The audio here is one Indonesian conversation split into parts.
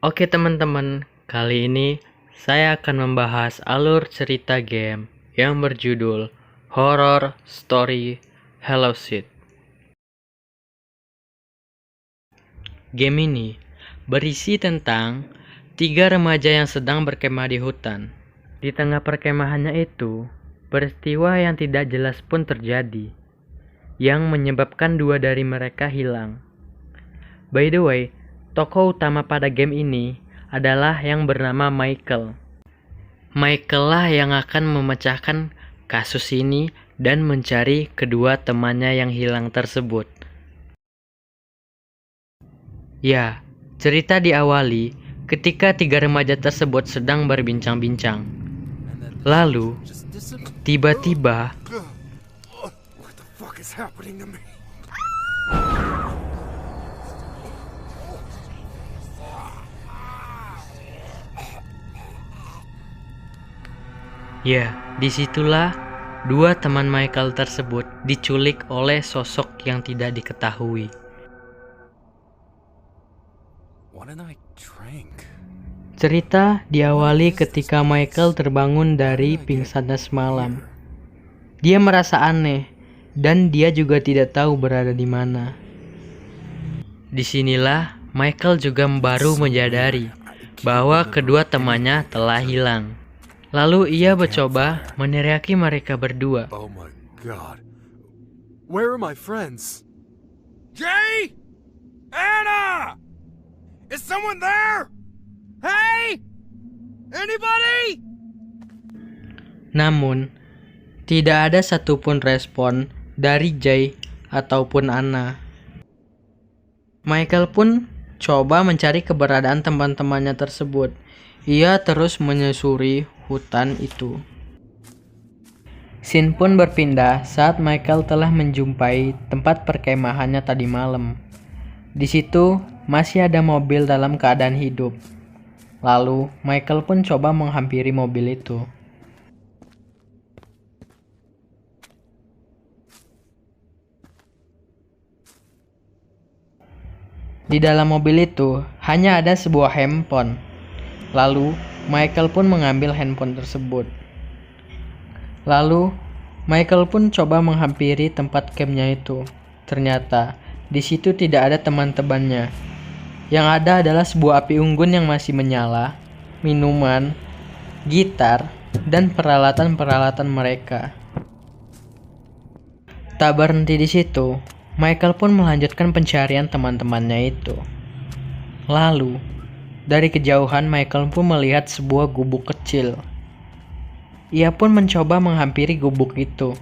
Oke teman-teman, kali ini saya akan membahas alur cerita game yang berjudul Horror Story Hello Sid. Game ini berisi tentang 3 remaja yang sedang berkemah di hutan. Di tengah perkemahannya itu, peristiwa yang tidak jelas pun terjadi, yang menyebabkan 2 dari mereka hilang. By the way, tokoh utama pada game ini adalah yang bernama Michael. Michael lah yang akan memecahkan kasus ini dan mencari kedua temannya yang hilang tersebut. Ya, cerita diawali ketika 3 remaja tersebut sedang berbincang-bincang. Lalu, tiba-tiba What the fuck is happening to me? ya, disitulah 2 teman Michael tersebut diculik oleh sosok yang tidak diketahui. What did I drink? Cerita diawali ketika Michael terbangun dari pingsannya semalam. Dia merasa aneh dan dia juga tidak tahu berada di mana. Disinilah Michael juga baru menyadari bahwa kedua temannya telah hilang. Lalu ia mencoba meneriaki mereka berdua. Oh my god. Where are my friends? Jay? Anna! Is someone there? Hey! Anybody? Namun, tidak ada satupun respon dari Jay ataupun Anna. Michael pun coba mencari keberadaan teman-temannya tersebut. Ia terus menyusuri hutan itu. Scene pun berpindah saat Michael telah menjumpai tempat perkemahannya tadi malam. Di situ masih ada mobil dalam keadaan hidup. Lalu Michael pun coba menghampiri mobil itu. Di dalam mobil itu hanya ada sebuah handphone. Lalu Michael pun mengambil handphone tersebut. Lalu Michael pun coba menghampiri tempat campnya itu. Ternyata di situ tidak ada teman-temannya. Yang ada adalah sebuah api unggun yang masih menyala, minuman, gitar, dan peralatan-peralatan mereka. Tak berhenti di situ, Michael pun melanjutkan pencarian teman-temannya itu. Lalu, dari kejauhan Michael pun melihat sebuah gubuk kecil. Ia pun mencoba menghampiri gubuk itu.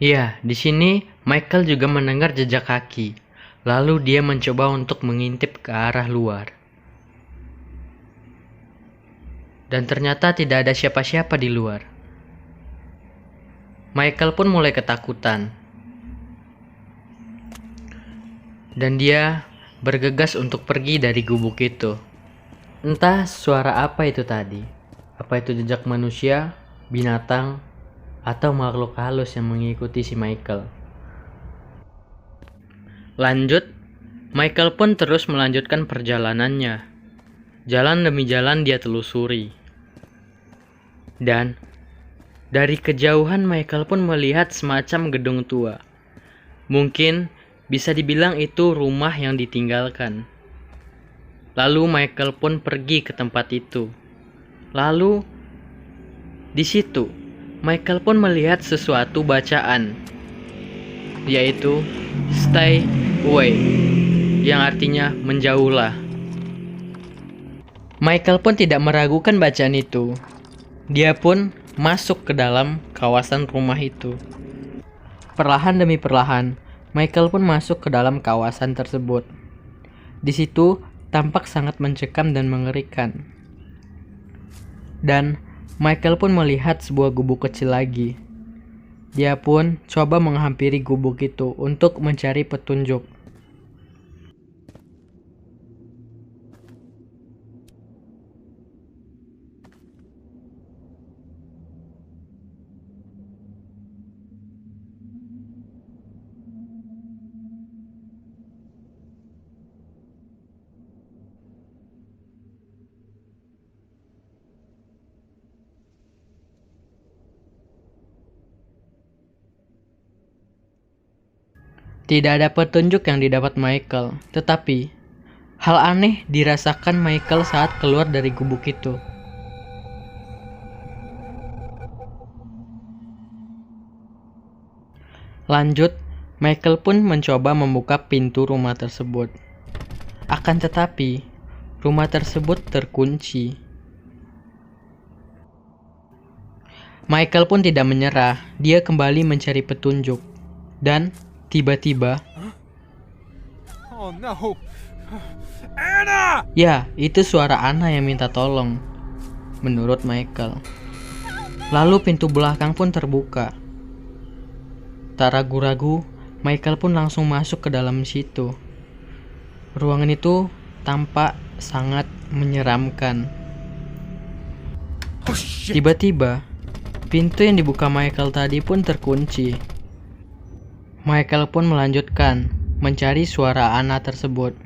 Ya, di sini Michael juga mendengar jejak kaki. Lalu dia mencoba untuk mengintip ke arah luar. Dan ternyata tidak ada siapa-siapa di luar. Michael pun mulai ketakutan. Dan dia bergegas untuk pergi dari gubuk itu. Entah suara apa itu tadi. Apa itu jejak manusia, binatang, atau makhluk halus yang mengikuti si Michael. Lanjut, Michael pun terus melanjutkan perjalanannya. Jalan demi jalan dia telusuri. Dan dari kejauhan Michael pun melihat semacam gedung tua. Mungkin bisa dibilang itu rumah yang ditinggalkan. Lalu Michael pun pergi ke tempat itu. Lalu di situ Michael pun melihat sesuatu bacaan, yaitu stay away, yang artinya menjauhlah. Michael pun tidak meragukan bacaan itu. Dia pun masuk ke dalam kawasan rumah itu. Perlahan demi perlahan, Michael pun masuk ke dalam kawasan tersebut. Di situ tampak sangat mencekam dan mengerikan. Dan Michael pun melihat sebuah gubuk kecil lagi. Dia pun coba menghampiri gubuk itu untuk mencari petunjuk. Tidak ada petunjuk yang didapat Michael, tetapi hal aneh dirasakan Michael saat keluar dari gubuk itu. Lanjut, Michael pun mencoba membuka pintu rumah tersebut. Akan tetapi, rumah tersebut terkunci. Michael pun tidak menyerah, dia kembali mencari petunjuk. Dan tiba-tiba, Oh no! Anna! ya, itu suara Anna yang minta tolong, menurut Michael. Lalu pintu belakang pun terbuka. Tak ragu-ragu, Michael pun langsung masuk ke dalam situ. Ruangan itu tampak sangat menyeramkan. Oh shit! Tiba-tiba, pintu yang dibuka Michael tadi pun terkunci. Michael pun melanjutkan mencari suara Anna tersebut.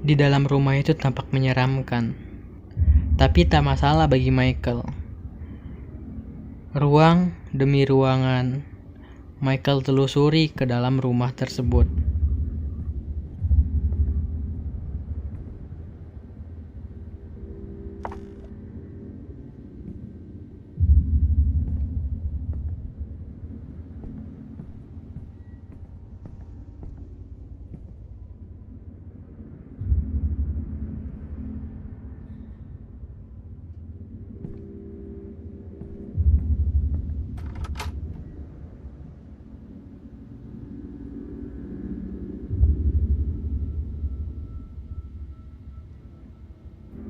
Di dalam rumah itu tampak menyeramkan. Tapi tak masalah bagi Michael. Ruang demi ruangan, Michael telusuri ke dalam rumah tersebut.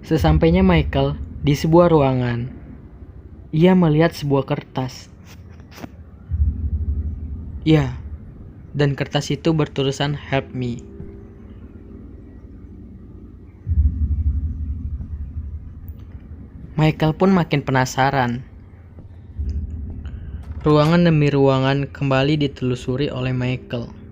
Sesampainya Michael di sebuah ruangan, ia melihat sebuah kertas. Ya, dan kertas itu bertulisan "Help Me". Michael pun makin penasaran. Ruangan demi ruangan kembali ditelusuri oleh Michael.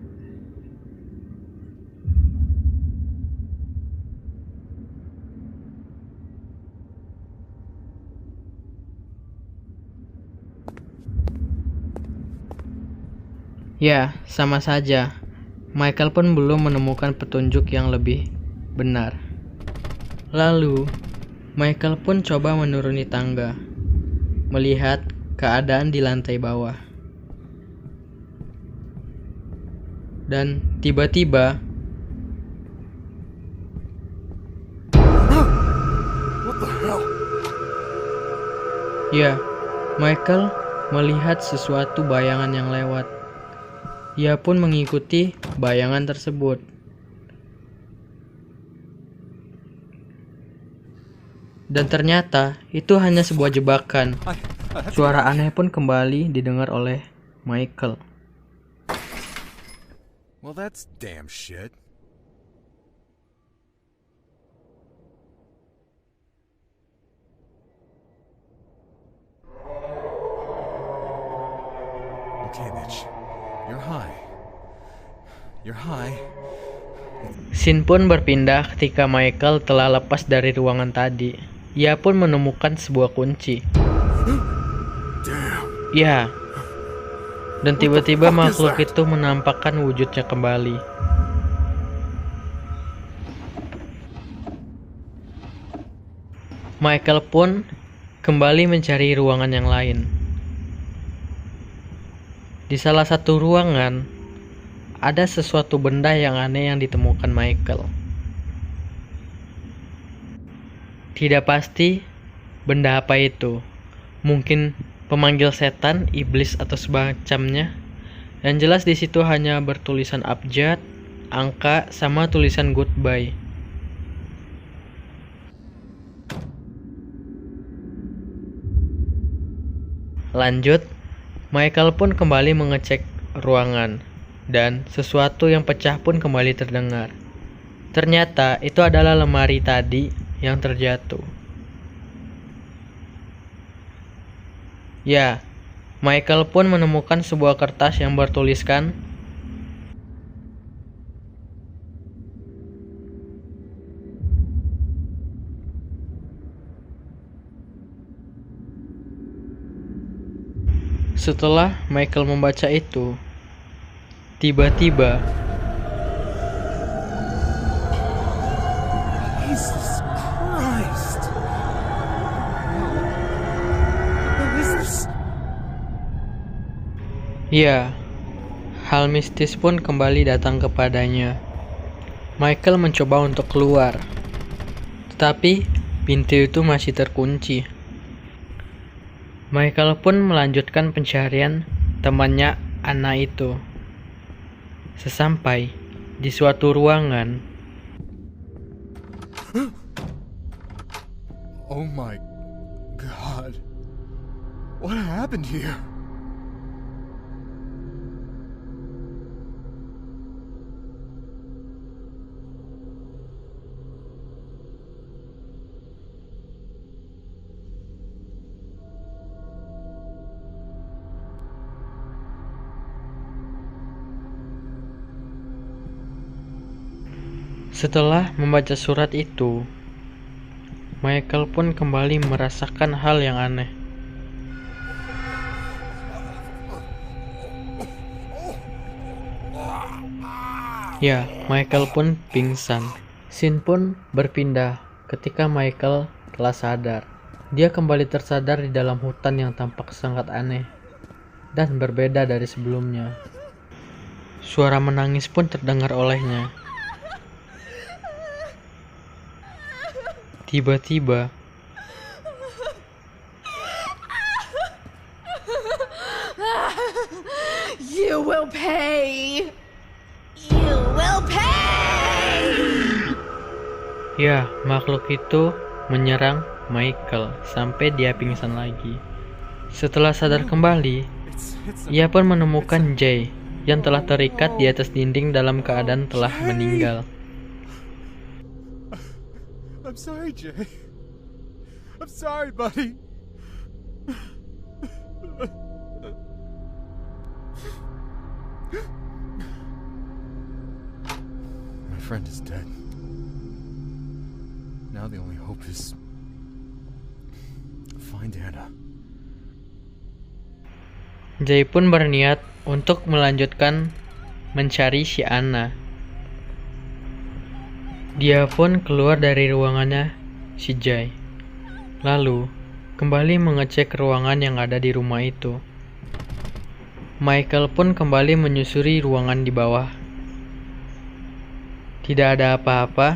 Ya, sama saja. Michael pun belum menemukan petunjuk yang lebih benar. Lalu, Michael pun coba menuruni tangga, melihat keadaan di lantai bawah. Dan tiba-tiba, What the hell? ya, Michael melihat sesuatu bayangan yang lewat. Ia pun mengikuti bayangan tersebut. Dan ternyata itu hanya sebuah jebakan. Suara aneh pun kembali didengar oleh Michael. Well, that's damn shit. Okay, Mitch. You're high. You're high. Scene pun berpindah ketika Michael telah lepas dari ruangan tadi. Ia pun menemukan sebuah kunci. Damn. Ya, dan tiba-tiba fuck is makhluk that? itu menampakkan wujudnya kembali. Michael pun kembali mencari ruangan yang lain. Di salah satu ruangan, ada sesuatu benda yang aneh yang ditemukan Michael. Tidak pasti benda apa itu. Mungkin pemanggil setan, iblis atau semacamnya. Yang jelas di situ hanya bertulisan abjad, angka, sama tulisan goodbye. Lanjut, Michael pun kembali mengecek ruangan, dan sesuatu yang pecah pun kembali terdengar. Ternyata itu adalah lemari tadi yang terjatuh. Ya, Michael pun menemukan sebuah kertas yang bertuliskan Setelah Michael membaca itu, Tiba-tiba, Jesus Christ! What is this? ya, hal mistis pun kembali datang kepadanya. Michael mencoba untuk keluar, tetapi pintu itu masih terkunci. Michael pun melanjutkan pencarian temannya Anna itu. Sesampai di suatu ruangan, Oh my God. What happened here? setelah membaca surat itu, Michael pun kembali merasakan hal yang aneh. Ya, Michael pun pingsan. Scene pun berpindah ketika Michael telah sadar. Dia kembali tersadar di dalam hutan yang tampak sangat aneh dan berbeda dari sebelumnya. Suara menangis pun terdengar olehnya. Tiba-tiba, You will pay! You will pay! ya, makhluk itu menyerang Michael sampai dia pingsan lagi. Setelah sadar kembali, It's ia pun menemukan Jay yang telah terikat di atas dinding dalam keadaan telah meninggal. I'm sorry, Jay. I'm sorry, buddy. My friend is dead. Now the only hope is find Anna. Jay pun berniat untuk melanjutkan mencari si Anna. Dia pun keluar dari ruangannya si Jay, lalu kembali mengecek ruangan yang ada di rumah itu. Michael pun kembali menyusuri ruangan di bawah. Tidak ada apa-apa,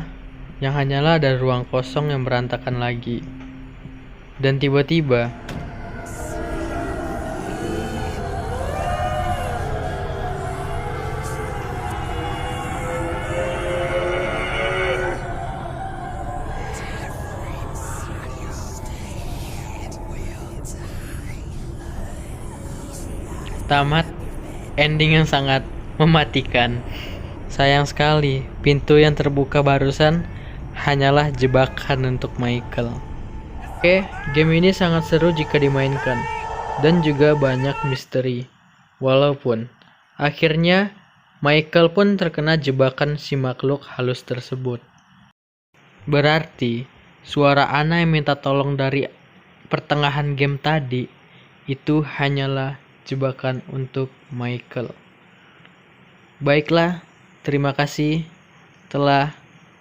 yang hanyalah ada ruang kosong yang berantakan lagi. Dan tiba-tiba, tamat ending yang sangat mematikan. Sayang sekali, pintu yang terbuka barusan hanyalah jebakan untuk Michael. Oke, game ini sangat seru jika dimainkan, dan juga banyak misteri. Walaupun, akhirnya Michael pun terkena jebakan si makhluk halus tersebut. Berarti, suara Anna yang minta tolong dari pertengahan game tadi, itu hanyalah jebakan untuk Michael. Baiklah, terima kasih telah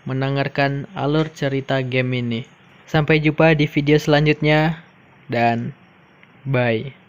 mendengarkan alur cerita game ini. Sampai jumpa di video selanjutnya dan bye.